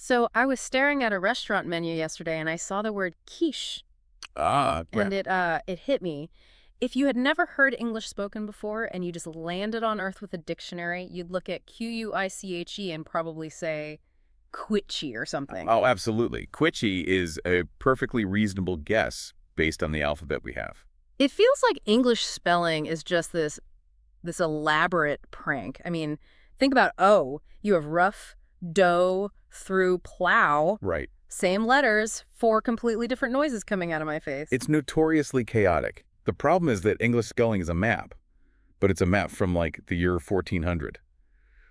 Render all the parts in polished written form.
So I was staring at a restaurant menu yesterday and I saw the word quiche Well, and it hit me. If you had never heard English spoken before and you just landed on Earth with a dictionary, you'd look at Quiche and probably say quitchy or something. oh, absolutely. Quitchy is a perfectly reasonable guess based on the alphabet we have. It feels like English spelling is just this elaborate prank. I mean, think about O. You have rough, dough, through, plow. Right. Same letters, four completely different noises coming out of my face. It's notoriously chaotic. The problem is that English spelling is a map, but it's a map from like the year 1400.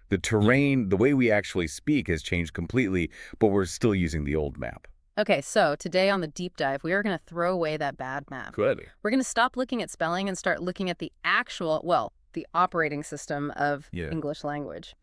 The terrain, the way we actually speak has changed completely, but we're still using the old map. Okay, so today on the deep dive, we are going to throw away that bad map. Good. We're going to stop looking at spelling and start looking at the actual, well, the operating system of Yeah. English language.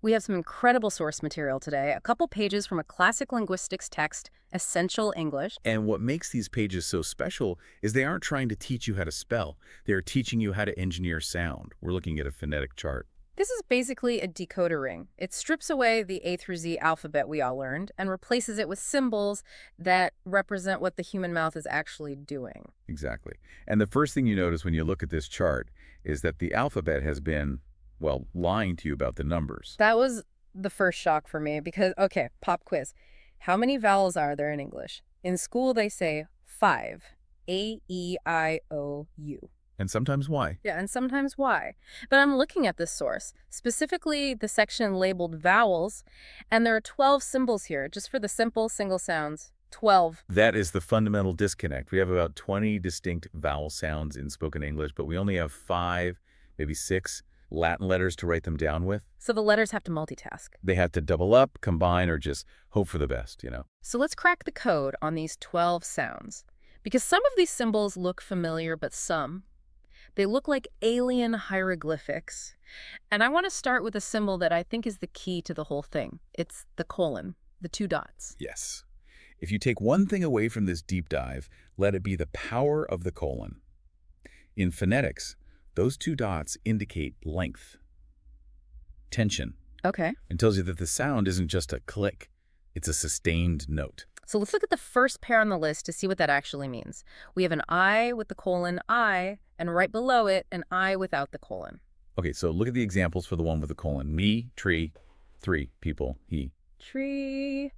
We have some incredible source material today, a couple pages from a classic linguistics text, Essential English. And what makes these pages so special is they aren't trying to teach you how to spell. They're teaching you how to engineer sound. We're looking at a phonetic chart. This is basically a decoder ring. It strips away the A through Z alphabet we all learned and replaces it with symbols that represent what the human mouth is actually doing. Exactly. And the first thing you notice when you look at this chart is that the alphabet has been, well, lying to you about the numbers. That was the first shock for me because, okay, pop quiz. How many vowels are there in English? In school, they say 5. A-E-I-O-U. And sometimes why? Yeah, and sometimes why. But I'm looking at this source, specifically the section labeled vowels, and there are 12 symbols here, just for the simple single sounds. 12. That is the fundamental disconnect. We have about 20 distinct vowel sounds in spoken English, but we only have 5, maybe 6 Latin letters to write them down with. So the letters have to multitask. They have to double up, combine, or just hope for the best, you know? So let's crack the code on these 12 sounds. Because some of these symbols look familiar, but some, they look like alien hieroglyphics. And I want to start with a symbol that I think is the key to the whole thing. It's the colon, the 2 dots. Yes. If you take one thing away from this deep dive, let it be the power of the colon. In phonetics, those 2 dots indicate length, tension, Okay. and tells you that the sound isn't just a click, it's a sustained note. So let's look at the first pair on the list to see what that actually means. We have an I with the colon I, and right below it, an I without the colon. Okay, so look at the examples for the one with the colon. Me, tree, 3 people, he. Tree,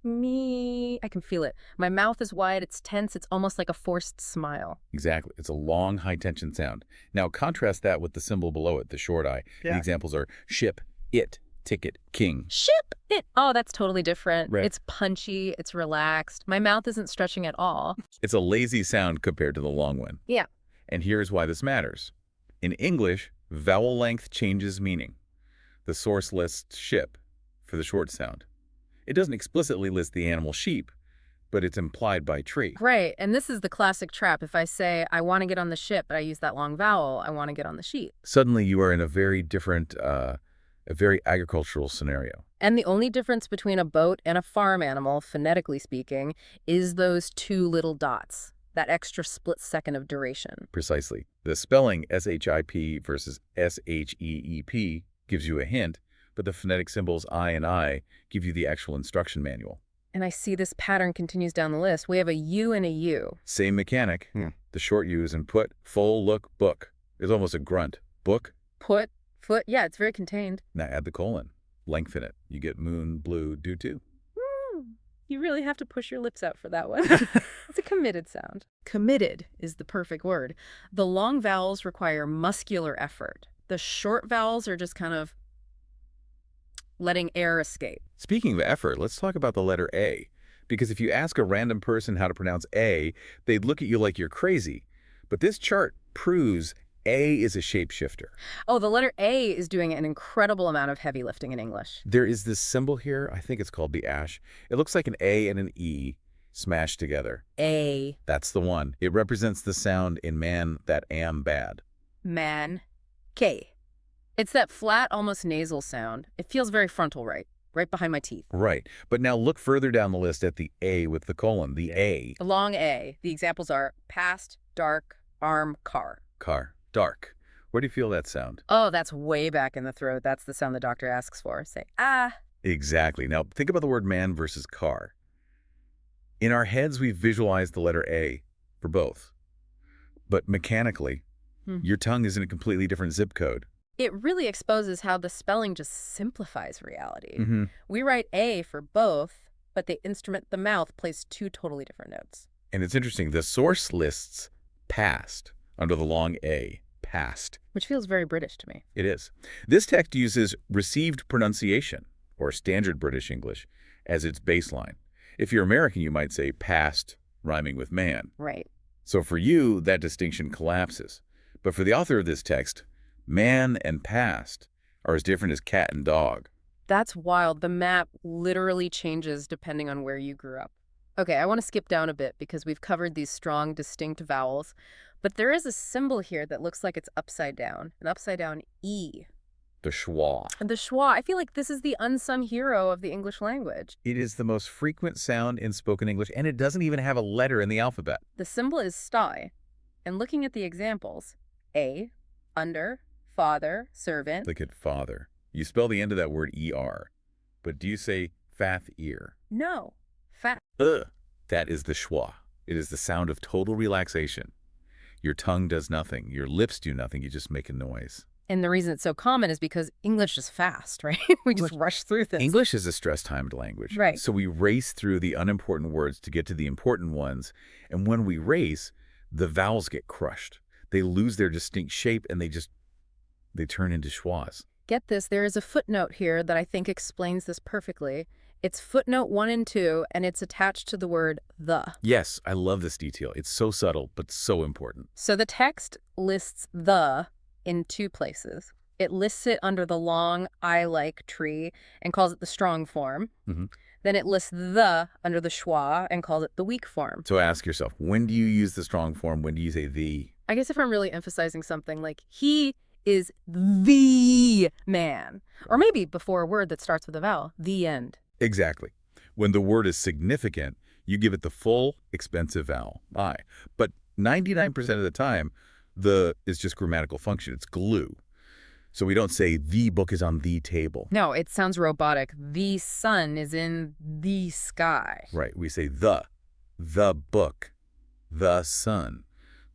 me. I can feel it. My mouth is wide, it's tense, it's almost like a forced smile. Exactly. It's a long, high-tension sound. Now, contrast that with the symbol below it, the short I. Yeah. The examples are ship, it, ticket, king. Ship it. Oh, that's totally different. Right. It's punchy, it's relaxed. My mouth isn't stretching at all. It's a lazy sound compared to the long one. Yeah. And here's why this matters. In English, vowel length changes meaning. The source lists ship for the short sound. It doesn't explicitly list the animal sheep, but it's implied by tree. Right. And this is the classic trap. If I say, I want to get on the ship, but I use that long vowel, I want to get on the sheet. Suddenly you are in a very different, a very agricultural scenario. And the only difference between a boat and a farm animal, phonetically speaking, is those 2 little dots, that extra split second of duration. Precisely. The spelling S-H-I-P versus S-H-E-E-P gives you a hint, but the phonetic symbols I and I give you the actual instruction manual. And I see this pattern continues down the list. We have a U and a U. Same mechanic. The short U is in put, full, look, book. It's almost a grunt. Book. Put, foot. Yeah, it's very contained. Now add the colon. Lengthen it. You get moon, blue, do too. You really have to push your lips out for that one. It's a committed sound. Committed is the perfect word. The long vowels require muscular effort. The short vowels are just kind of letting air escape. Speaking of effort, let's talk about the letter A. Because if you ask a random person how to pronounce A, they'd look at you like you're crazy. But this chart proves A is a shapeshifter. Oh, the letter A is doing an incredible amount of heavy lifting in English. There is this symbol here, I think it's called the ash. It looks like an A and an E smashed together. A. That's the one. It represents the sound in man that am bad. Man. K. It's that flat, almost nasal sound. It feels very frontal right behind my teeth. Right. But now look further down the list at the A with the colon, the A. The long A. The examples are past, dark, arm, car. Car. Dark. Where do you feel that sound? Oh, that's way back in the throat. That's the sound the doctor asks for. Say, ah. Exactly. Now, think about the word man versus car. In our heads, we visualize the letter A for both. But mechanically, Hmm. your tongue is in a completely different zip code. It really exposes how the spelling just simplifies reality. Mm-hmm. We write A for both, but the instrument, the mouth, plays two totally different notes. And it's interesting. The source lists past under the long A, past. Which feels very British to me. It is. This text uses received pronunciation, or standard British English, as its baseline. If you're American, you might say past rhyming with man. Right. So for you, that distinction collapses. But for the author of this text, man and past are as different as cat and dog. That's wild. The map literally changes depending on where you grew up. Okay, I want to skip down a bit because we've covered these strong, distinct vowels. But there is a symbol here that looks like it's upside down, an upside down E. The schwa. And the schwa, I feel like this is the unsung hero of the English language. It is the most frequent sound in spoken English, and it doesn't even have a letter in the alphabet. The symbol is sty. And looking at the examples, A, under, father, servant. Look at father. You spell the end of that word ER, but do you say fath ear? No, fat. Ugh. That is the schwa. It is the sound of total relaxation. Your tongue does nothing. Your lips do nothing. You just make a noise. And the reason it's so common is because English is fast, right? We just rush through this. English is a stress-timed language. Right. So we race through the unimportant words to get to the important ones. And when we race, the vowels get crushed. They lose their distinct shape and they turn into schwas. Get this, there is a footnote here that I think explains this perfectly. It's footnote 1 and 2, and it's attached to the word the. Yes, I love this detail. It's so subtle, but so important. So the text lists the in two places. It lists it under the long I-like tree and calls it the strong form. Mm-hmm. Then it lists the under the schwa and calls it the weak form. So ask yourself, when do you use the strong form? When do you say the? I guess if I'm really emphasizing something like he is the man, or maybe before a word that starts with a vowel, the end. Exactly. When the word is significant, you give it the full, expensive vowel, I. But 99% of the time, the is just grammatical function. It's glue. So we don't say the book is on the table. No, it sounds robotic. The sun is in the sky. Right. We say the book, the sun.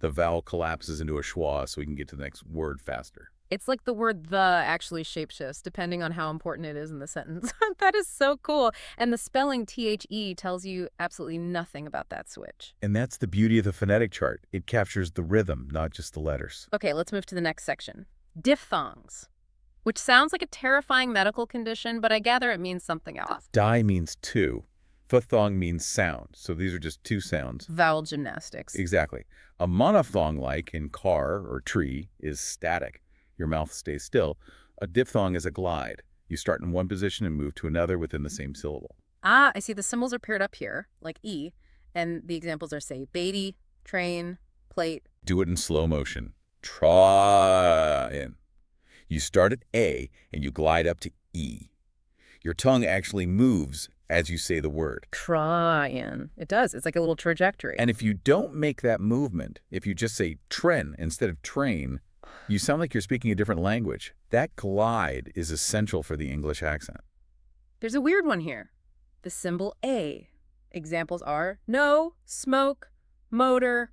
The vowel collapses into a schwa so we can get to the next word faster. It's like the word the actually shapeshifts depending on how important it is in the sentence. That is so cool. And the spelling THE tells you absolutely nothing about that switch. And that's the beauty of the phonetic chart. It captures the rhythm, not just the letters. Okay, let's move to the next section. Diphthongs, which sounds like a terrifying medical condition, but I gather it means something else. Di means two. Phthong means sound. So these are just two sounds. Vowel gymnastics. Exactly. A monophthong, like in car or tree, is static. Your mouth stays still. A diphthong is a glide. You start in one position and move to another within the same syllable. Ah, I see the symbols are paired up here, like E, and the examples are, say, baby, train, plate. Do it in slow motion. Try in. You start at A and you glide up to E. Your tongue actually moves as you say the word. Tryin. It does. It's like a little trajectory. And if you don't make that movement, if you just say tren instead of train, you sound like you're speaking a different language. That glide is essential for the English accent. There's a weird one here. The symbol A. Examples are no, smoke, motor,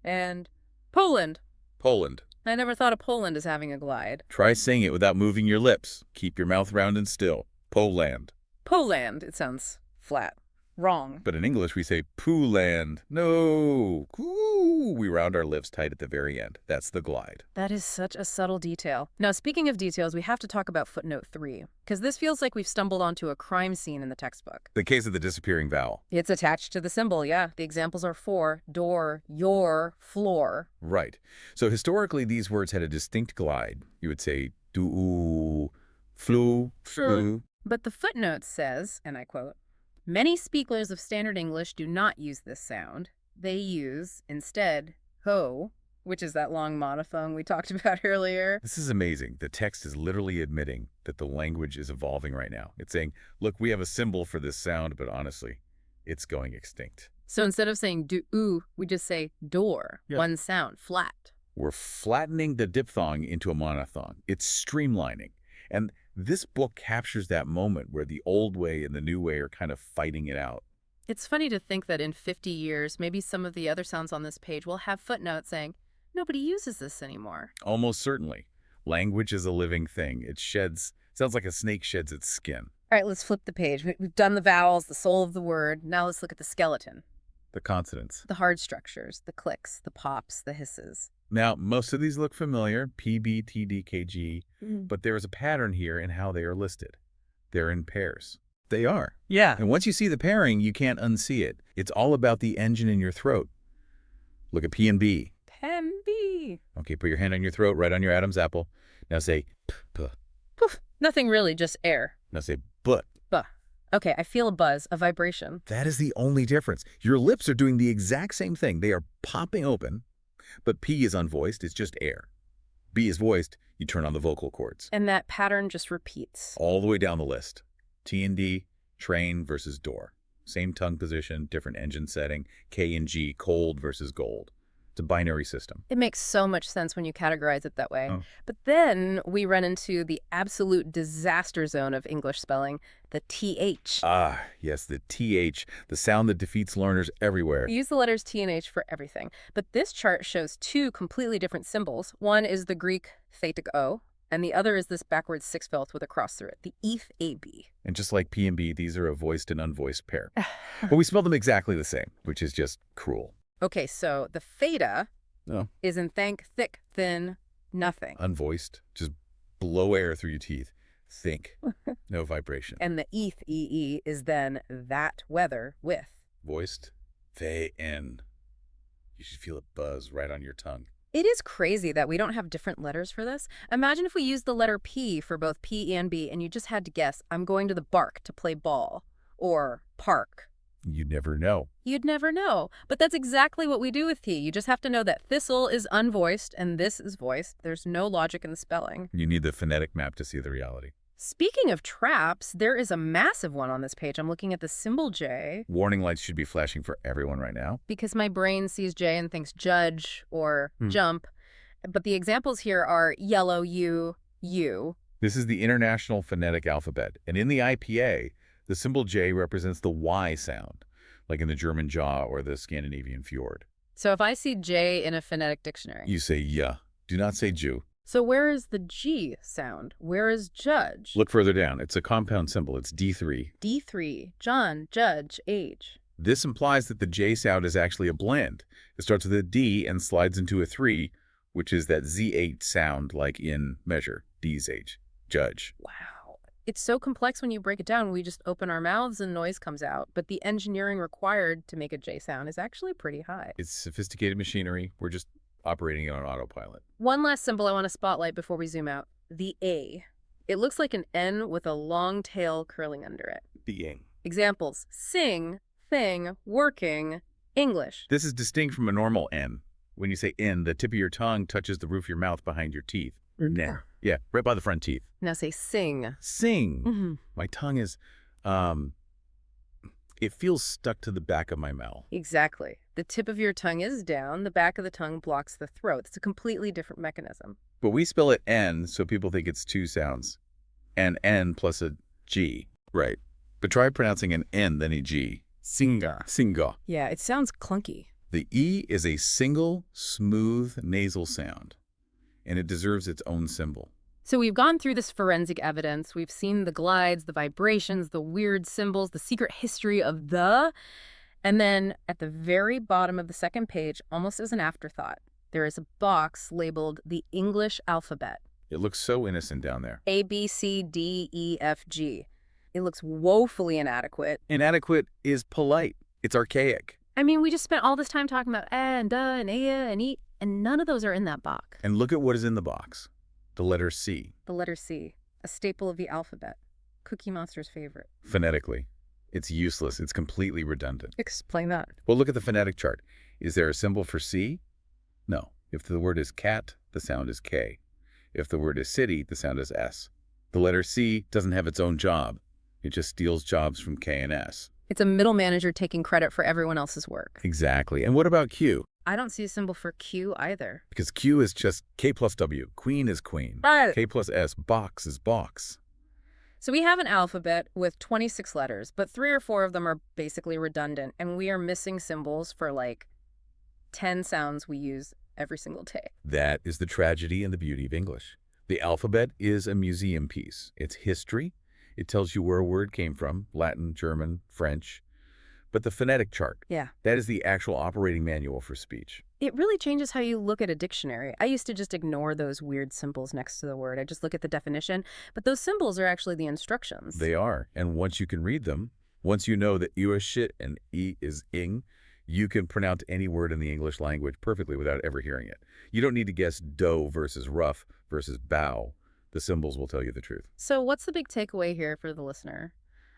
and Poland. Poland. I never thought of Poland as having a glide. Try saying it without moving your lips. Keep your mouth round and still. Poland. Poland. It sounds flat. Wrong. But in English, we say Pooland. No. Coo. We round our lips tight at the very end. That's the glide. That is such a subtle detail. Now, speaking of details, we have to talk about footnote 3, because this feels like we've stumbled onto a crime scene in the textbook. The case of the disappearing vowel. It's attached to the symbol, yeah. The examples are for, door, your, floor. Right. So historically, these words had a distinct glide. You would say do, flu, flu. But the footnote says, and I quote, many speakers of Standard English do not use this sound. They use, instead, ho, which is that long monophthong we talked about earlier. This is amazing. The text is literally admitting that the language is evolving right now. It's saying, look, we have a symbol for this sound, but honestly, it's going extinct. So instead of saying do, we just say door, one sound, flat. We're flattening the diphthong into a monophthong. It's streamlining. And This book captures that moment where the old way and the new way are kind of fighting it out. It's funny to think that in 50 years, maybe some of the other sounds on this page will have footnotes saying, nobody uses this anymore. Almost certainly. Language is a living thing. Sounds like a snake sheds its skin. All right, let's flip the page. We've done the vowels, the soul of the word. Now let's look at the skeleton. The consonants. The hard structures, the clicks, the pops, the hisses. Now, most of these look familiar, P, B, T, D, K, G, Mm. but there is a pattern here in how they are listed. They're in pairs. They are. Yeah. And once you see the pairing, you can't unsee it. It's all about the engine in your throat. Look at P and B. Pen B. Okay, put your hand on your throat, right on your Adam's apple. Now say p, p. Poof. Nothing really, just air. Now say but. Buh. Okay, I feel a buzz, a vibration. That is the only difference. Your lips are doing the exact same thing. They are popping open, but P is unvoiced. It's just air. B is voiced. You turn on the vocal cords. And that pattern just repeats. All the way down the list. T and D, train versus door. Same tongue position, different engine setting. K and G, cold versus gold. It's a binary system. It makes so much sense when you categorize it that way. Oh. But then we run into the absolute disaster zone of English spelling, the TH. Ah, yes, the TH, the sound that defeats learners everywhere. We use the letters T and H for everything. But this chart shows two completely different symbols. One is the Greek thetic O, and the other is this backwards six fifth with a cross through it, the eth AB. And just like P and B, these are a voiced and unvoiced pair. But we spell them exactly the same, which is just cruel. Okay, so the theta No. is in thank, thick, thin, nothing. Unvoiced, just blow air through your teeth. Think, no vibration. And the eth, EE, is then that weather with. Voiced, they in. You should feel a buzz right on your tongue. It is crazy that we don't have different letters for this. Imagine if we used the letter P for both P and B and you just had to guess, I'm going to the bark to play ball, or park. You never know. You'd never know. But that's exactly what we do with T. You just have to know that thistle is unvoiced and this is voiced. There's no logic in the spelling. You need the phonetic map to see the reality. Speaking of traps, there is a massive one on this page. I'm looking at the symbol J Warning lights should be flashing for everyone right now. because my brain sees J and thinks judge or jump. But the examples here are yellow, U, U. This is the International Phonetic Alphabet, and in the IPA, the symbol J represents the Y sound, like in the German jaw or the Scandinavian fjord. So if I see J in a phonetic dictionary. You say yeah. Do not say Jew. So where is the G sound? Where is judge? Look further down. It's a compound symbol. It's D3. D3, John, judge, age. This implies that the J sound is actually a blend. It starts with a D and slides into a 3, which is that Z8 sound like in measure, D's age, judge. Wow. It's so complex when you break it down. We just open our mouths and noise comes out. But the engineering required to make a J sound is actually pretty high. It's sophisticated machinery. We're just operating it on autopilot. One last symbol I want to spotlight before we zoom out. The A. It looks like an N with a long tail curling under it. Being. Examples: sing, thing, working, English. This is distinct from a normal N. When you say N, the tip of your tongue touches the roof of your mouth behind your teeth. Nah. Yeah, right by the front teeth. Now say sing. Sing. Mm-hmm. My tongue is, it feels stuck to the back of my mouth. Exactly. The tip of your tongue is down. The back of the tongue blocks the throat. It's a completely different mechanism. But we spell it N, so people think it's two sounds. An N plus a G. Right. But try pronouncing an N, then a G. Singa. Singa. Yeah, it sounds clunky. The E is a single, smooth nasal sound, and it deserves its own symbol. So we've gone through this forensic evidence. We've seen the glides, the vibrations, the weird symbols, the secret history of the... And then at the very bottom of the second page, almost as an afterthought, there is a box labeled the English alphabet. It looks so innocent down there. A, B, C, D, E, F, G. It looks woefully inadequate. Inadequate is polite. It's archaic. I mean, we just spent all this time talking about and duh and and e, and none of those are in that box. And look at what is in the box. The letter C. The letter C, a staple of the alphabet. Cookie Monster's favorite. Phonetically, it's useless. It's completely redundant. Explain that. Well, look at the phonetic chart. Is there a symbol for C? No. If the word is cat, the sound is K. If the word is city, the sound is S. The letter C doesn't have its own job. It just steals jobs from K and S. It's a middle manager taking credit for everyone else's work. Exactly. And what about Q? I don't see a symbol for Q either. Because Q is just K plus W. Queen is queen. Right. K plus S. Box is box. So we have an alphabet with 26 letters, but 3 or 4 of them are basically redundant, and we are missing symbols for like 10 sounds we use every single day. That is the tragedy and the beauty of English. The alphabet is a museum piece. It's history. It tells you where a word came from, Latin, German, French. But the phonetic chart, Yeah. that is the actual operating manual for speech. It really changes how you look at a dictionary. I used to just ignore those weird symbols next to the word. I just look at the definition, but those symbols are actually the instructions. They are. And once you can read them, once you know that U is shit and E is ing, you can pronounce any word in the English language perfectly without ever hearing it. You don't need to guess dough versus rough versus bow. The symbols will tell you the truth. So what's the big takeaway here for the listener?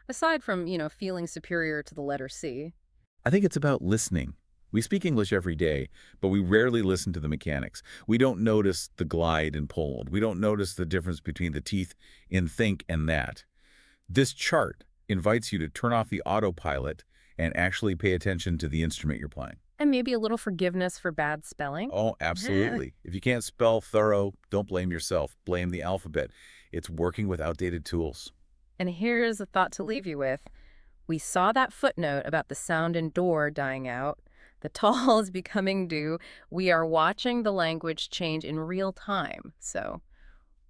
Aside from, feeling superior to the letter C. I think it's about listening. We speak English every day, but we rarely listen to the mechanics. We don't notice the glide in Poland. We don't notice the difference between the teeth in think and that. This chart invites you to turn off the autopilot and actually pay attention to the instrument you're playing. And maybe a little forgiveness for bad spelling. Oh, absolutely. If you can't spell thorough, don't blame yourself. Blame the alphabet. It's working with outdated tools. And here's a thought to leave you with. We saw that footnote about the sound in door dying out. The tall is becoming due. We are watching the language change in real time. So,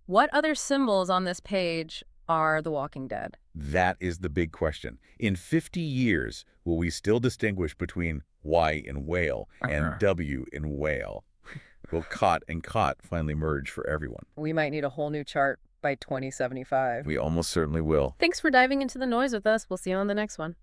what other symbols on this page are The Walking Dead? That is the big question. In 50 years, will we still distinguish between Y in whale and W in whale? Will cot and cot finally merge for everyone? We might need a whole new chart by 2075. We almost certainly will. Thanks for diving into the noise with us. We'll see you on the next one.